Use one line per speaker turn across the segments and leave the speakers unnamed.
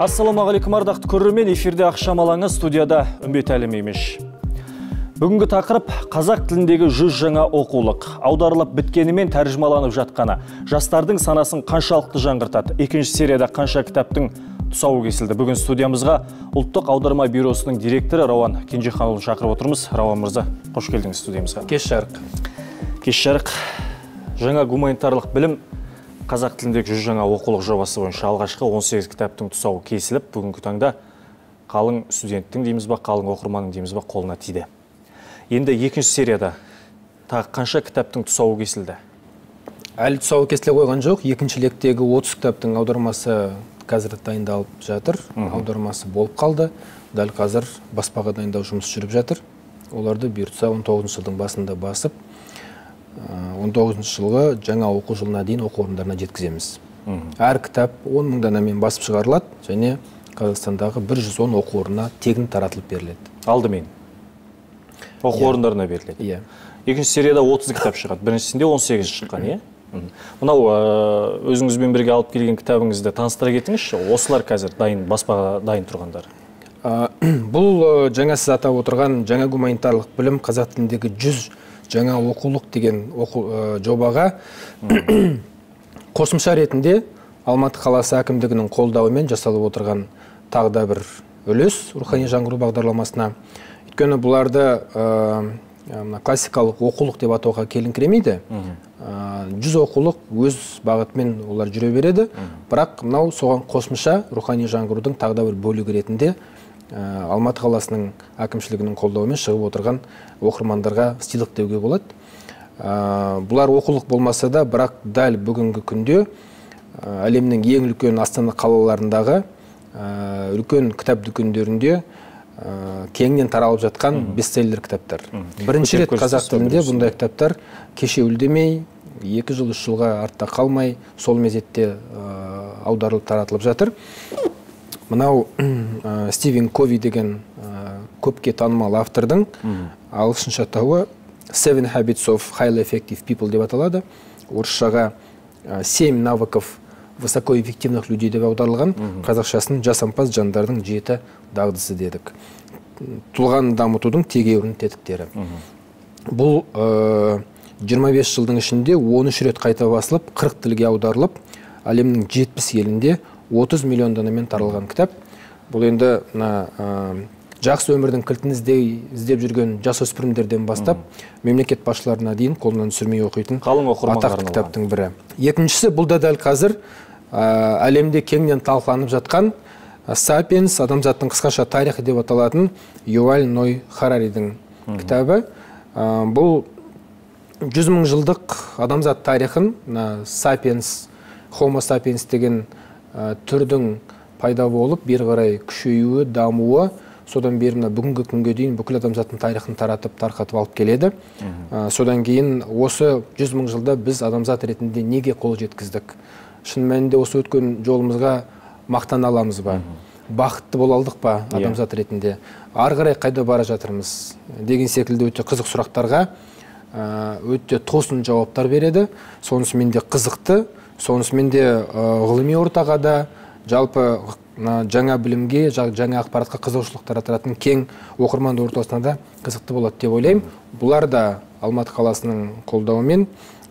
Ассалаумағалейкум ардақты көрермен, эфирде ақшам алаңы, студияда Үмбет Әлімеймеш. Бүгінгі тақырып қазақ тіліндегі 100 жаңа оқулық. Аударылып біткенімен тәржімаланып жатқаны. Жастардың санасын қаншалықты жаңғыртады. Екінші серияда қанша кітаптың тұсауы кесілді. Бүгін студиямызға ұлттық аударма бюросының директоры Рауан Кенжеханұлын шақырып отырмыз. Рауан мырза, қош келдіңіз студиямызға.
Кеш жарық.
Кеш жарық. Жаңа гуманитарлық білім қазақ тіліндегі 100 жаңа оқулық жобасы бойынша алғашқы 18 кітаптың тұсауы кесіліп, бүгінгі таңда қалың студенттің дейміз ба, қалың оқырманның дейміз ба қолына тиді. Енді екінші серияда тағы қанша кітаптың тұсауы кесілді?
Әлі тұсауы кесіле қойған жоқ. Екінші лектегі 30 кітаптың аудармасы қазір дайындалып жатыр. Аудармасы болып қалды. Дәл қазір баспаға дайындау жұмысы жүріп жатыр. Оларды бұйыртса 19 жылдың басында басып, 19 жылғы жаңа оқу жылына дейін оқу орындарына жеткіземіз. Әр кітап 10 мың данамен басып шығарылады, және Қазақстандағы 110 оқу орнына тегін таратылып беріледі.
Алдымен оқу орындарына беріледі.
Иә.
Екінші серияда 30 кітап шығады. Біріншісінде 18 шыққан, иә? Мынау өзіңізбен бірге алып келген кітабыңызды таныстыра кетіңізші. Осылар қазір дайын, баспаға дайын тұрғандар.
Бұл жаңа сіз атап отырған жаңа гуманитарлық білім қазақ тіліндегі 100 жаңа оқулық деген жобаға қосымша ретінде Алматы қаласы әкімдігінің қолдауымен жасалып отырған тағы да бір үлес рухани жаңғыру бағдарламасына. Өйткені бұларды классикалық оқулық деп атауға келіңкіремейді. 100 оқулық өз бағытымен олар жүре береді. Бірақ мынау соған қосымша рухани жаңғырудың тағы да бір бөлігі ретінде Алматы қаласының әкімшілігінің қолдауымен шығып отырған оқырмандарға сыйлық деуге болады. Бұлар оқулық болмаса да, бірақ дәл бүгінгі күнде әлемнің ең үлкен астана қалаларындағы үлкен кітап дүкендерінде кеңінен таралып жатқан бестселлер кітаптар. Бірінші рет қазақ тілінде бұндай кітаптар кешеуілдемей, 2 жыл 3 жылға артта қалмай, сол мезетте аударылып таратылып жатыр. Мынау Стивен Кови деген көпке танымал автордың ағылшынша атауы 7 Habits of Highly Effective People деп аталады. Орысшаға 7 навыков высокоэффективных людей деп аударылған, қазақшасын жасампаз жандардың 7 дағдысы дедік. Тұлғаны дамытудың тегеурін тетіктері. Бұл 25 жылдың ішінде 13 рет қайта басылып, 40 тілге аударылып, әлемнің 70 елінде 30 миллион данамен таралған кітап. Бұл енді жақсы өмірдің кілтін іздеп жүрген жасөспірімдерден бастап, мемлекет басшыларына дейін қолынан түсірмей оқитын атақты кітаптың бірі. Екіншісі, бұл да дәл қазір әлемде кеңінен талқыланып жатқан «Сапиенс. Адамзаттың қысқаша тарихы» деп аталатын Юваль Ной Хараридің кітабы. Бұл 100 мың жылдық адамзат тарихын, «Сапиенс», «Homo sapiens» деген түрдің пайда болып, бері қарай күшеюі, дамуы, содан бері бүгінгі күнге дейін бүкіл адамзаттың тарихын тарқатып алып келеді. Содан кейін осы 100 мың жылда біз адамзат ретінде неге қол жеткіздік? Шын мәнінде осы өткен жолымызға мақтан аламыз ба? Бақытты бола алдық па адамзат ретінде? Ары қарай қайда бара жатырмыз? Деген секілді өте қызық сұрақтарға өте тосын жауаптар береді. Сонысымен де қызықты, сонысымен де ғылыми ортаға да, жалпы жаңа білімге, жаңа ақпаратқа қызығушылықтар атыратын кең оқырман ортасына да қызықты болады деп ойлаймын. Бұлар да Алматы қаласының қолдауымен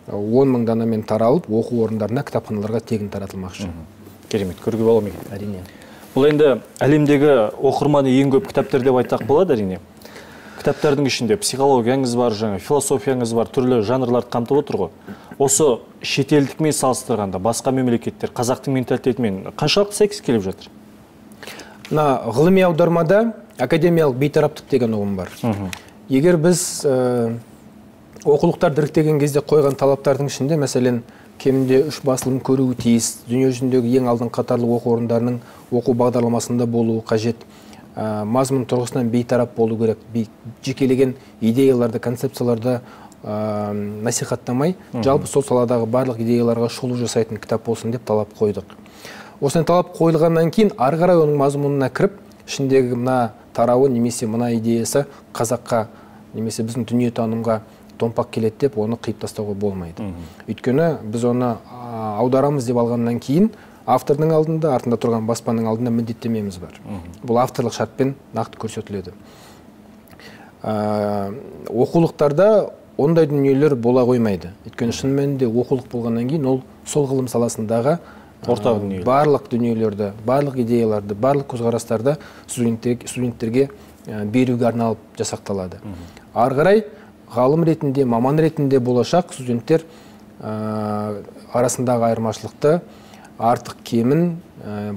10 мың данамен таралып, оқу орындарына, кітапханаларға тегін таратылмақшы.
Керемет, көруге бола ма екен?
Әрине.
Бұл енді әлемдегі оқырманы ең көп кітаптар деп айтсақ болады, әрине. Кітаптардың ішінде психологияңыз бар, жаңа философияңыз бар, түрлі жанрларды қамтып отыр ғой. Осы шетелдікмен салыстырғанда басқа мемлекеттер қазақтың менталитетімен қаншалықты сәйкес келіп жатыр?
Ғылыми аудармада академиялық бейтараптық деген ұғым бар. Егер біз оқулықтар іріктеген кезде қойған талаптардың ішінде, мәселен, кемінде 3 басылым көруі тиіс, дүние жүзіндегі ең алдын қатарлы оқу орындарының оқу бағдарламасында болуы қажет, мазмұн тұрғысынан бейтарап болу керек, жекелеген идеяларды, концепцияларды насихаттамай, жалпы сол саладағы барлық идеяларға шолу жасайтын кітап болсын деп талап қойдық. Осыны талап қойылғаннан кейін, ары қарай оның мазмұнына кіріп, ішіндегі мына тарауы немесе мына идеясы қазаққа немесе біздің дүние танымға томпақ келеді деп оны қиып тастауға болмайды. Өйткені біз оны аударамыз деп алғаннан кейін автордың алдында, артында тұрған баспаның алдында міндеттемеміз бар. Бұл авторлық шартпен нақты көрсетіледі. Оқулықтарда ондай дүниелер бола қоймайды. Өйткені шын мәнінде оқулық болғаннан кейін ол сол ғылым саласындағы барлық дүниелерді, барлық идеяларды, барлық көзқарастарды студенттерге беруге арналып жасақталады. Ары қарай ғалым ретінде, маман ретінде болашақ студенттер арасындағы айырмашылықты, артық кемін,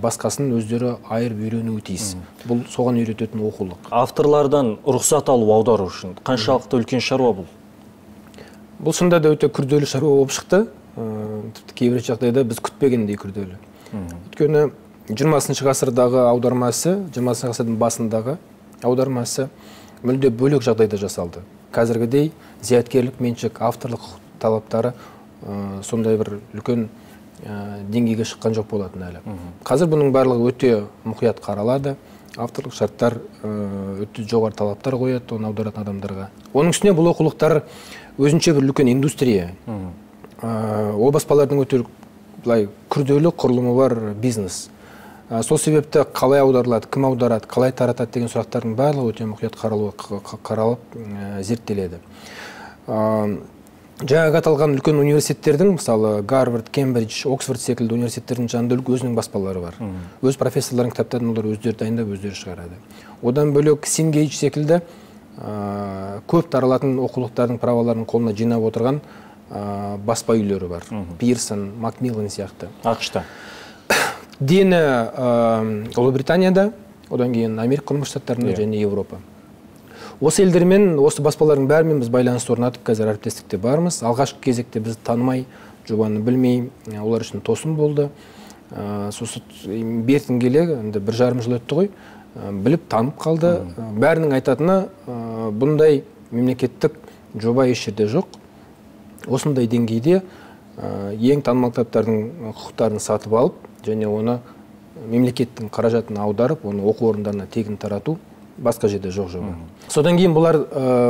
басқасын өздері айырып үйренуі тиіс. Бұл соған үйрететін оқулық.
Авторлардан рұқсат алу аудару үшін қаншалықты үлкен шаруа бұл?
Бұл шынында да өте күрделі шаруа болып шықты. Кейбір жағдайда біз күтпегендей күрделі. Өйткені 20 ғасырдағы аудармасы, 20 ғасырдың басындағы аудармасы мүлде бөлек жағдайда жасалды. Қазіргідей зияткерлік меншік, авторлық талаптары сондай бір үлкен деңгейге шыққан жоқ болатын әлі. Қазір бұның барлығы өте мұқият қаралады. Авторлық шарттар өте жоғары талаптар қояды оны аударатын адамдарға. Оның үстіне бұл оқулықтар өзінше бір үлкен индустрия. Ол баспалардың өте күрделі құрылымы бар бизнес. Сол себепті қалай аударылады, кім аударады, қалай таратады деген сұрақтардың барлығы өте мұқият қаралып зерттеледі. Жаңағы аталған үлкен университеттердің, мысалы Гарвард, Кембридж, Оксфорд секілді университеттердің жанында өзінің баспалары бар. Өз профессорлардың кітаптарын олар өздері дайындап, өздері шығарады. Одан бөлек Сингейдж секілді көп таралатын оқулықтардың праволарын қолына жинап отырған баспа үйлері бар. Пирсон, Макмиллан сияқты.
ақш-та.
Дені Ұлыбританияда, одан кейін Америка Құрама Штаттарында және Европа. Осы елдермен, осы баспалардың бәрімен біз байланыс орнатып, қазір әріптестікте бармыз. Алғашқы кезекте біз танымай, жобаны білмей, олар үшін тосын болды. Сосын бертін келе, 1,5 жыл өтті ғой, біліп танып қалды. Бәрінің айтатыны, бұндай мемлекеттік жоба еш жерде жоқ. Осындай деңгейде ең танымал кітаптардың құқықтарын сатып алып, және оны мемлекеттің қаражатын аударып, оны оқу орындарына тегін тарату басқа жерде жоқ жоба. Содан кейін бұлар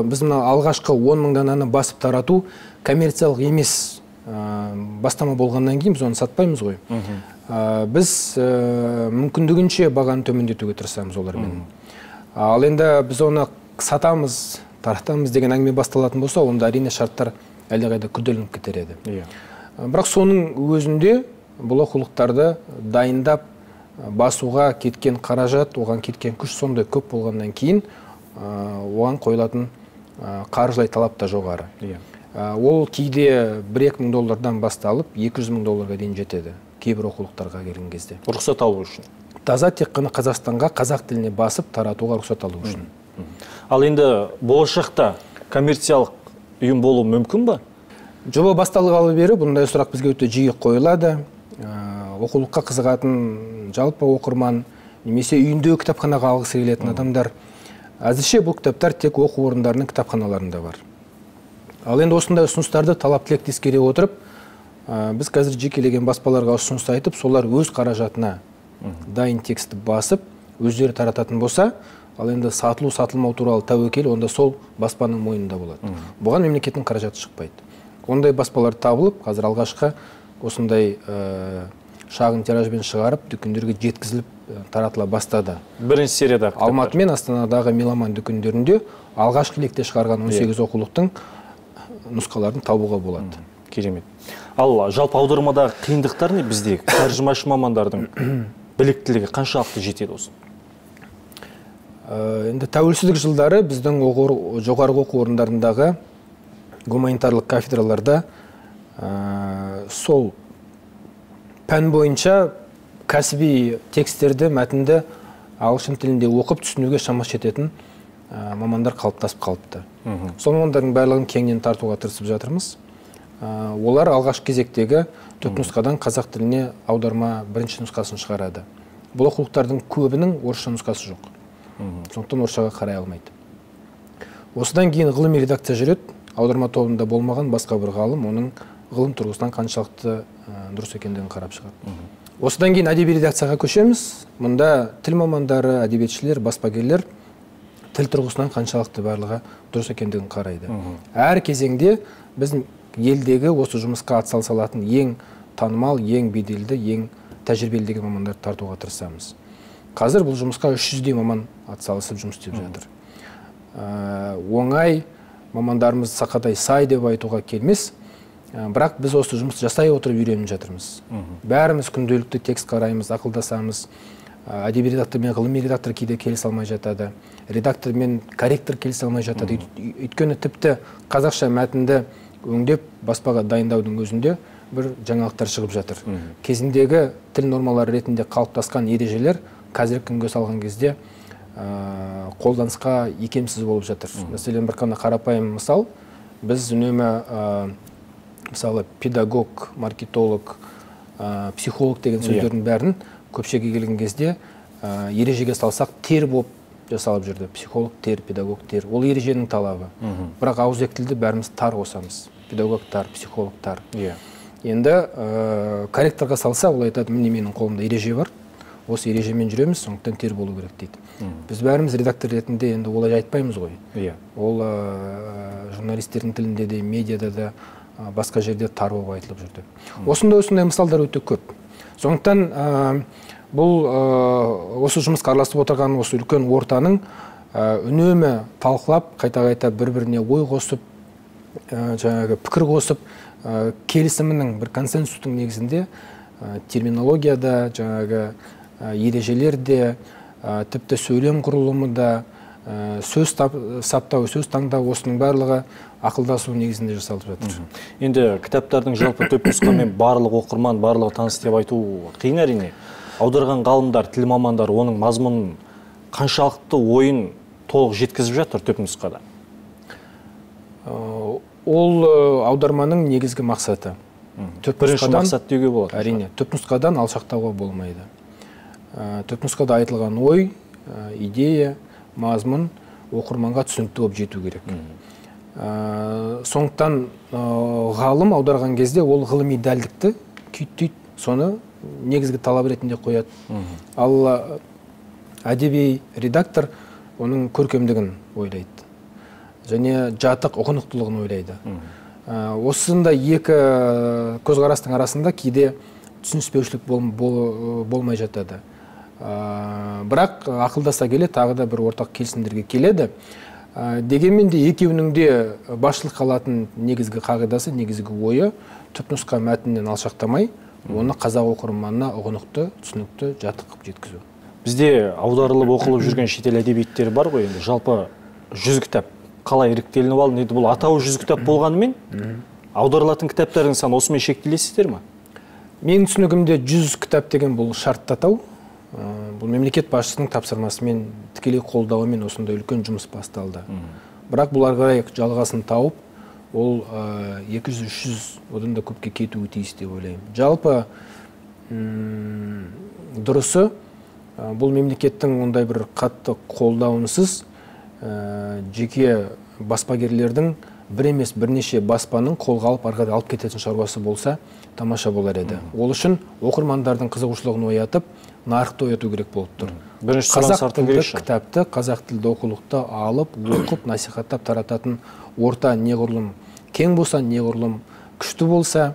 біз алғашқы 10 000 дананы басып тарату коммерциялық емес бастама болғаннан кейін біз оны сатпаймыз ғой. Біз мүмкіндігінше бағаны төмендетуге тырысамыз олармен. Ал енді біз оны сатамыз, таратамыз деген әңгіме басталатын болса, онда әрине шарттар әлдеқайда күрделеніп кетер еді. Бірақ соның өзінде бұл оқулықтарды дайындап басуға кеткен қаражат, оған кеткен күш сондай көп болғаннан кейін оған қойылатын қаржылай талап та жоғары. Ол кейде $1-2 басталып, $200,000 дейін жетеді. Кейбір оқулықтарға келген кезде.
Рұқсат алу үшін.
Таза тек қана Қазақстанға, қазақ тіліне басып таратуға рұқсат алу үшін.
Ал енді болашақта коммерциялық ұйым болу мүмкін ба?
Жоба басталғалы бері бұндай сұрақ бізге өте жиі қойылады. Оқулыққа қызығатын жалпы оқырман, немесе үйіндегі кітапханаға алғысы келетін адамдар. Әзірше бұл кітаптар тек оқу орындарының кітапханаларында бар. Ал енді осындай ұсыныстарды талап тілекті ескере отырып, біз қазір жекелеген баспаларға ұсыныс айтып, солар өз қаражатына дайын текстті басып, өздері тарататын болса, ал енді сатылу-сатылмау туралы тәуекел онда сол баспаның мойнында болады. Бұған мемлекеттің қаражаты шықпайды. Ондай баспалар табылып, қазір алғашқы осындай шағын тиражбен шығарып, дүкендерге жеткізіліп таратыла бастады.
Бірінші серияда
Алматы мен Астанадағы Меломан дүкендерінде алғашқы лекте шығарған 18 оқулықтың нұсқаларын табуға болады.
Керемет. Ал жалпы аудармадағы қиындықтар не біздегі? Тәржімашы мамандардың біліктілігі қаншалықты жетеді осы?
Енді тәуелсіздік жылдары біздің жоғарғы оқу орындарындағы гуманитарлық кафедраларда сол пән бойынша кәсіби тексттерді, мәтінді ағылшын тілінде оқып түсінуге шамасы жететін мамандар қалыптасып қалыпты. Сол мамандардың барлығын кеңінен тартуға тырысып жатырмыз. Олар алғашқы кезектегі түпнұсқадан қазақ тіліне аударма бірінші нұсқасын шығарады. Бұл оқулықтардың көбінің орысша нұсқасы жоқ. Сондықтан орысшаға қарай алмайды. Осыдан кейін ғылыми редакция жүреді. Аударма тобында болмаған басқа бір ғалым оның ғылым тұрғысынан қаншалықты дұрыс екендігін қарап шығады. Осыдан кейін әдеби редакцияға көшеміз. Мұнда тіл мамандары, әдебиетшілер, баспагерлер тіл тұрғысынан қаншалықты барлығы дұрыс екендігін қарайды. Әр кезеңде біз елдегі осы жұмысқа атсалысатын ең танымал, ең беделді, ең тәжірибелі деген мамандарды тартуға тырысамыз. Қазір бұл жұмысқа 300-дей маман атсалысып жұмыс істеп жатыр. Оңай мамандарымыз сақадай сай деп айтуға келмес, бірақ біз осы жұмысты жасай отырып үйреніп жатырмыз. Бәріміз күнделікті текст қараймыз, ақылдасамыз. Әдеби редактор мен ғылыми редактор кейде келісе алмай жатады. Редактор мен корректор келісе алмай жатады. Өйткені тіпті қазақша мәтінді өңдеп баспаға дайындаудың өзінде бір жаңалықтар шығып жатыр. Кезіндегі тіл нормалары ретінде қалыптасқан ережелер қазіргі күнге салған кезде қолданысқа икемсіз болып жатыр. Мәселен, бір қана қарапайым мысал, біз үнемі мысалы педагог, маркетолог, психолог деген сөздердің бәрін көпшеге келген кезде ережеге салсақ тер болып жасалып жүрді. Психолог тер, педагог тер. Ол ереженің талабы. Бірақ ауызекі тілді бәріміз тар қосамыз. Педагог тар, психолог тар. Енді корректорға салса, ол айтады, міне менің қолымда ереже бар. Осы ережемен жүреміз, сондықтан тер болу керек дейді. Біз бәріміз редактор ретінде енді олай айтпаймыз ғой. Ол журналистердің тілінде де, медиада да, басқа жерде тар болып айтылып жүрді. Осындай мысалдар өте көп. Сондықтан бұл осы жұмысқа араласып отырған осы үлкен ортаның үнемі талқылап, қайта-қайта бір-біріне ой қосып, пікір қосып, келісімінің бір консенсустың негізінде терминологияда, ережелерде, тіпті сөйлем құрылымы да, сөз саптау, сөз таңдау, осының барлығы ақылдасу негізінде жасалып жатыр.
Енді кітаптардың жалпы түпнұсқамен барлық оқырман, барлығы таныс деп айту қиын әрине. Аударған ғалымдар, тіл мамандары оның мазмұнын қаншалықты ойын толық жеткізіп жатыр түпнұсқада?
Ол аударманың негізгі мақсаты.
Бірінші мақсат деуге болады.
Әрине, түпнұсқадан алшақтауға болмайды. Түпнұсқада айтылған ой, идея, мазмұн оқырманға түсінікті болып жету керек. Сондықтан ғалым аударған кезде ол ғылыми дәлдікті күйттейді, соны негізгі талап ретінде қояды. Ал әдеби редактор оның көркемдігін ойлайды. Және жатық ұғынықтылығын ойлайды. Осында екі көзқарастың арасында кейде түсініспеушілік болмай жатады. Бірақ ақылдаса келе тағы да бір ортақ келісімдерге келеді. Дегенмен де екеуінің де басшылық қалатын негізгі қағидасы, негізгі ойы түпнұсқа мәтіннен алшақтамай, оны қазақ оқырманына ұғынықты, түсінікті, жатық қылып жеткізу.
Бізде аударылып оқылып жүрген шетел әдебиеттері бар ғой, енді жалпы 100 кітап қалай іріктелініп алды? Бұл атауы 100 кітап болғанымен, аударылатын кітаптардың саны осымен шектелесіздер ме?
Менің түсінігімде 100 кітап деген бұл шартты атау. Бұл мемлекет басшысының тапсырмасымен, тікелей қолдауымен осындай үлкен жұмыс басталды. Бірақ бұл ары қарай жалғасын тауып, ол 200-300 одан да көпке кетуі тиіс деп ойлаймын. Жалпы дұрысы, бұл мемлекеттің ондай бір қатты қолдауынсыз жеке баспагерлердің бір емес бірнеше баспаның қолға алып арқада алып кететін шаруасы болса тамаша болар еді. Ол үшін оқырмандардың қызығушылығын оятып, нарықты ояту керек болып тұр. Қазақ тілді кітапты, қазақ тілді оқулықты алып, оқып, насихаттап тарататын орта неғұрлым кең болса, неғұрлым күшті болса,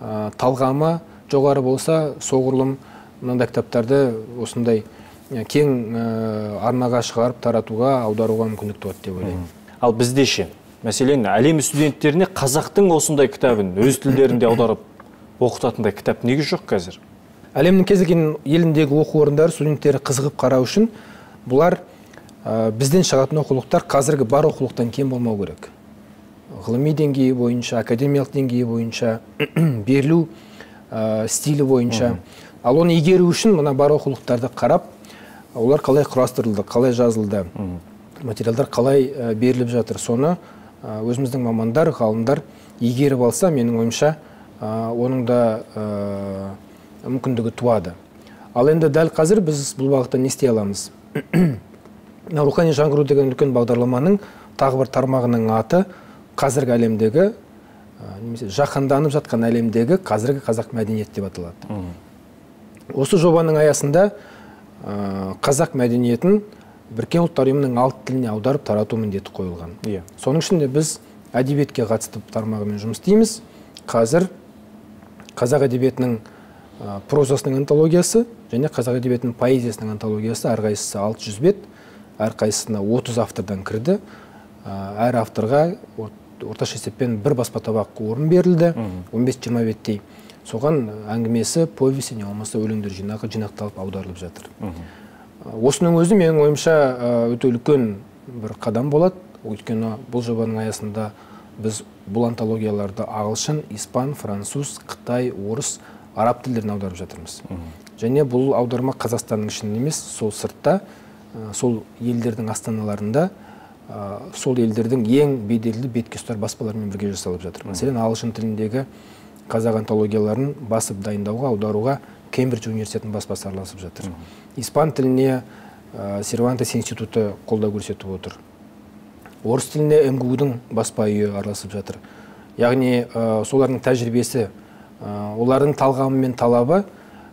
талғамы жоғары болса, соғұрлым мынандай кітаптарды осындай кең арнаға шығарып таратуға, аударуға мүмкіндік туады деп ойлаймын.
Ал бізде ше, мәселен, әлем студенттеріне қазақтың осындай кітабын өз тілдерінде аударып оқытатындай кітап неге жоқ қазір?
Әлемнің кез келген еліндегі оқу орындары студенттері қызығып қарау үшін бұлар бізден шығатын оқулықтар қазіргі бар оқулықтан кем болмау керек. Ғылыми деңгейі бойынша, академиялық деңгейі бойынша, берілу стилі бойынша. Ал оны игеру үшін мына бар оқулықтарды қарап, олар қалай құрастырылды, қалай жазылды, материалдар қалай беріліп жатыр, соны өзіміздің мамандар, ғалымдар игеріп алса, менің ойымша, оның да мүмкіндігі туады. Ал енді дәл қазір біз бұл бағытта не істей аламыз? Рухани жаңғыру деген үлкен бағдарламаның тағы бір тармағының аты қазіргі әлемдегі, жаһанданып жатқан әлемдегі қазіргі қазақ мәдениеті деп аталады. Осы жобаның аясында қазақ мәдениетін Біріккен ұлттар ұйымының 6 тіліне аударып тарату міндеті қойылған. Соның ішінде біз әдебиетке қатысты тармағымен жұмыс істейміз. Қазір қазақ әдебиетінің прозасының антологиясы және қазақ әдебиетінің поэзиясының антологиясы, әрқайсысы 600 бет, әрқайсысына 30 автордан кірді. Әр авторға орташа есеппен бір баспа табақ орын берілді, 15-20 беттей. Соған әңгімесі, повесі, не болмаса өлеңдер жинағы жинақталып аударылып жатыр. Осының өзі менің ойымша өте үлкен бір қадам болады. Өйткені бұл жобаның аясында біз бұл антологияларды ағылшын, испан, француз, қытай, орыс, араб тілдерін аударып жатырмыз. Және бұл аударма Қазақстанның ішінде емес, сол сыртта, сол елдердің астаналарында, сол елдердің ең беделді бетке ұстар баспалармен бірге жасалып жатыр. Мәселен, ағылшын тіліндегі қазақ антологияларын басып дайындауға, аударуға Кембридж университетінің баспасы араласып жатыр. Испан тіліне Сервантес институты қолдау көрсетіп отыр. Орыс тіліне МГУ-дың баспа үйі араласып жатыр. Яғни солардың тәжірибесі, олардың талғамы мен талабы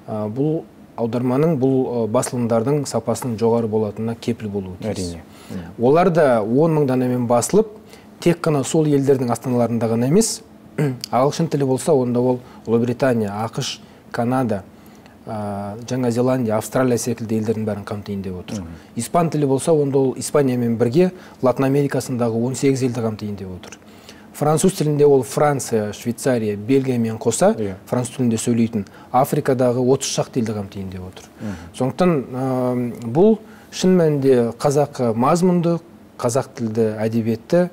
бұл аударманың, бұл басылымдардың сапасының жоғары болатынына кепіл болуы тиіс. Олар да 10 000 данамен басылып, тек қана сол елдердің астаналарында ғана емес, ағылшын тілі болса, онда ол Ұлыбритания, ақш, Канада, Жаңа Зеландия, Австралия секілді елдердің бәрін қамтиын деп отыр. Испан тілі болса, онда ол Испаниямен бірге Латын Америкасындағы 18 елді қамтиын деп отыр. Француз тілінде ол Франция, Швейцария, Бельгиямен қоса, француз тілінде сөйлейтін Африкадағы 30 шақты елді қамтиын деп отыр. Сондықтан бұл шын мәнінде қазақ мазмұнды, қазақ тілді әдебиетті,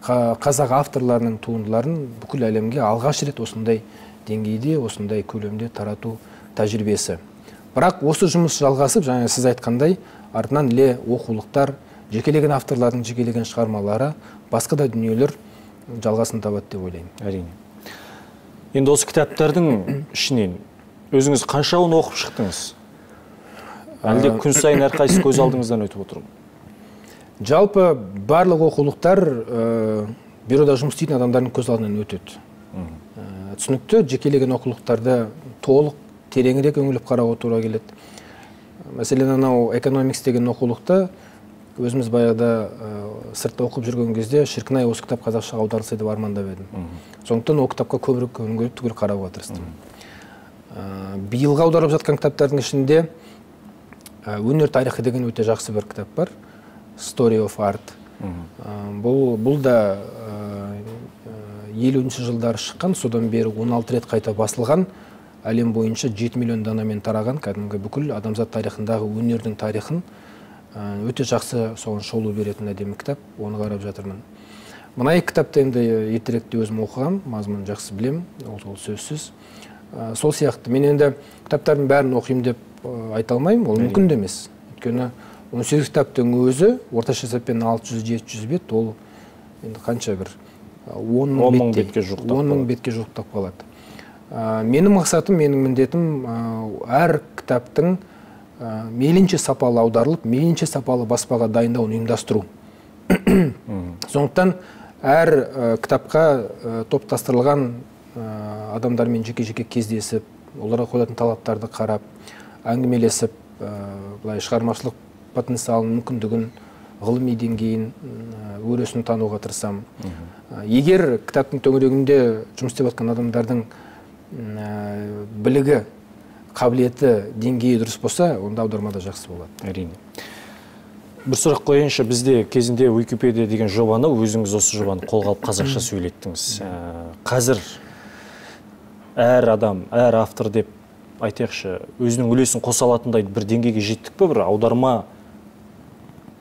қазақ авторларының туындыларын бүкіл әлемге алғаш рет осындай деңгейде, осындай көлемде тарату тәжірибесі. Бірақ осы жұмыс жалғасып, жаңа сіз айтқандай, артынан оқулықтар, жекелеген авторлардың жекелеген шығармалары, басқа да дүниелер жалғасын табады деп ойлаймын.
Әрине. Енді осы кітаптардың ішінен өзіңіз қаншауын оқып шықтыңыз? Әлде күн сайын әрқайсысы көз алдыңыздан өтіп отырмын?
Жалпы барлық оқулықтар бюрода жұмыс істейтін адамдардың көз алдынан өтеді. Түсінікті, жекелеген оқулықтарды толық тереңірек өңіліп қарауға тура келеді. Мәселен, анау экономикс деген оқулықты өзіміз баяғыда сыртта оқып жүрген кезде шіркін-ай, осы кітап қазақшаға аударылса деп армандап едім. Сондықтан ол кітапқа көбірек өңіліп түгел қарауға тырыстым. Биылға аударылып жатқан кітаптардың ішінде өнер тарихы деген өте жақсы бір кітап бар. Story of Art. Бұл да 50-ші жылдары шыққан, содан бері 16 рет қайта басылған, әлем бойынша 7 миллион данамен тараған, кәдімгі бүкіл адамзат тарихындағы өнердің тарихын өте жақсы соған шолу беретін әдемі кітап, оны қарап жатырмын. Мына екі кітапты енді ертеректе өзім оқығам, мазмұнын жақсы білем, ол сөзсіз. Сол сияқты мен енді кітаптардың бәрін оқимын деп айта алмаймын, ол мүмкін де емес. Өйткені 18 кітаптың өзі орташа есеппен 600-700 бет, ол енді қанша бір 10 000 бетке жуықтап қалады. Менің мақсатым, менің міндетім әр кітаптың мейлінше сапалы аударылып, мейлінше сапалы баспаға дайындауын ұйымдастыру. Сондықтан әр кітапқа топтастырылған адамдармен жеке-жеке кездесіп, оларға қойылатын талаптарды қарап, әңгімелесіп, шығармашылық потенциалын, мүмкіндігін, ғылыми деңгейін, өресін тануға тырысам. Егер кітаптың төңірегінде жұмыс істеп жатқан адамдардың білігі, қабілеті, деңгейі дұрыс болса, онда аудармада жақсы болады.
Әрине. Бір сұрақ қойынша, бізде кезінде Википедия деген жобаны, өзіңіз осы жобаны қолға алып қазақша сөйлеттіңіз. Қазір әр адам, әр автор деп айтайықшы, өзінің үлесін қоса алатындай бір деңгейге жеттік пе, бір аударма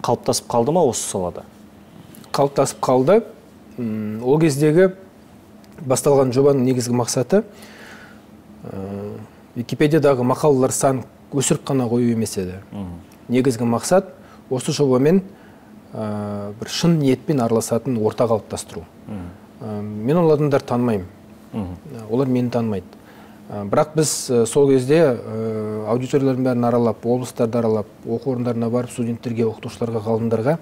қалыптасып қалды ма осы салада?
Қалыптасып қалды. Ол кездегі басталған жобаның негізгі мақсаты Википедиядағы мақалалар сан өсіріп қана қою емес еді. Негізгі мақсат осы жобамен бір шын ниетпен араласатын орта қалыптастыру. Мен ол адамдарды танымаймын. Олар мені танымайды. Бірақ біз сол кезде аудиториялардың бәрін аралап, облыстарды аралап, оқу орындарына барып, студенттерге, оқытушыларға, ғалымдарға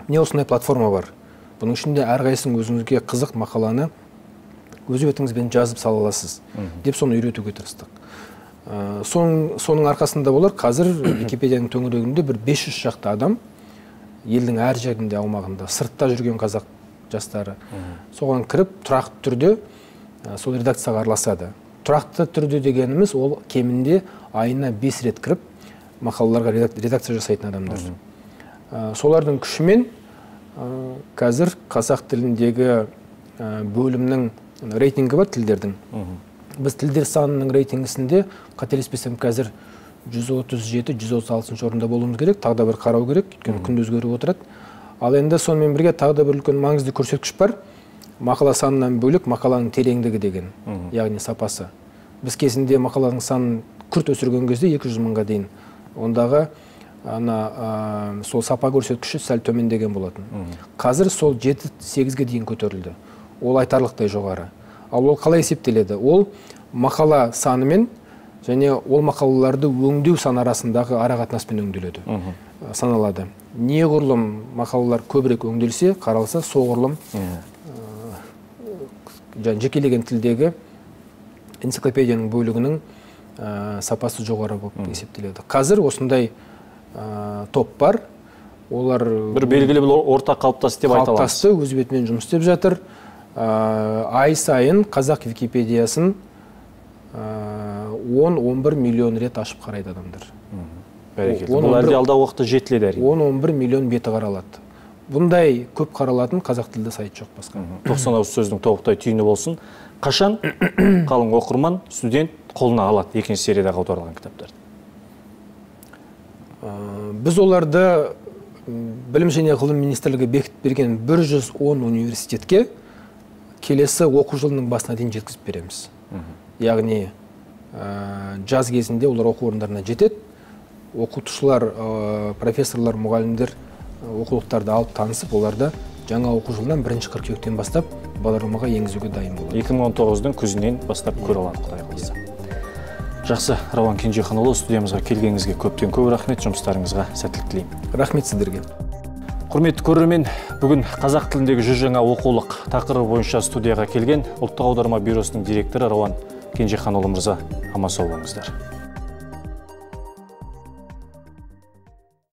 не осындай платформа бар. Бұның ішінде әрқайсың өзіңізге қызық мақаланы өз бетіңізбен жазып сала аласыз деп соны үйретуге тырыстық. Соның арқасында болар, қазір Википедияның төңірегінде бір 500 шақты адам елдің әр жерінде аумағында сыртта жүрген қазақ жастары соған кіріп тұрақты түрде сол редакцияға араласады. тұрақты түрде дегеніміз ол кемінде айына 5 рет кіріп мақалаларға редакция жасайтын адамдар. Солардың күшімен қазір қазақ тіліндегі бөлімнің рейтингі бар тілдердің. Біз тілдер санының рейтингісінде қателеспесем қазір 137-136 орында болуымыз керек, тағы да бір қарау керек, өйткені күнде өзгеріп отырады. Ал енді сонымен бірге тағы да бір үлкен маңызды көрсеткіш бар. Мақала санынан бөлек мақаланың тереңдігі деген, яғни сапасы. Біз кезінде мақаланың санын күрт өсірген кезде 200 мыңға дейін, ондағы сол сапа көрсеткіші сәл төмендеген болатын. Қазір сол 7-8-ге дейін көтерілді. Ол айтарлықтай жоғары. Ал ол қалай есептеледі? Ол мақала санымен және ол мақалаларды өңдеу саны арасындағы арақатынаспен өңделеді, саналады. Неғұрлым мақалалар көбірек өңделсе, қаралса, соғұрлым жекелеген тілдегі энциклопедияның бөлігінің сапасы жоғары болып есептеледі. Қазір осындай топ бар. Олар
бір белгілі бір орта қалыптасты деп айта аламыз.
Қалыптасты, өз бетімен жұмыс істеп жатыр. Ай сайын қазақ Википедиясын 10-11 миллион рет ашып қарайды адамдар.
Бәрекелді. Бұл әлде алдағы уақытта жетіледі әрине.
10-11 миллион беті қаралады. Бұндай көп қаралатын қазақ тілді сайт жоқ басқа.
90 ауыз сөздің толықтай түйіні болсын. Қашан қалың оқырман, студент қолына алады екінші сериядағы аударылған кітаптарды?
Біз оларды Білім және ғылым министрлігі бекітіп берген 110 университетке келесі оқу жылының басына дейін жеткізіп береміз. Яғни жаз кезінде олар оқу орындарына жетеді. Оқытушылар, профессорлар, мұғалімдер оқулықтарды алып танысып, оларды жаңа оқу жылынан 1 қыркүйектен бастап бағдарламаға енгізуге дайын болады.
2019-дың күзінен бастап көре алады, Құдай қаласа. Жақсы, Рауан Кенжеханұлы, студиямызға келгеніңізге көптен көп рахмет, жұмыстарыңызға сәттілік тілеймін.
Рахмет сіздерге.
Құрметті көрермен, бүгін қазақ тіліндегі 100 жаңа оқулық тақырыбы бойынша студияға келген ұлттық аударма бюросының директоры Рауан Кенжеханұлы мырза, аман сау болыңыздар.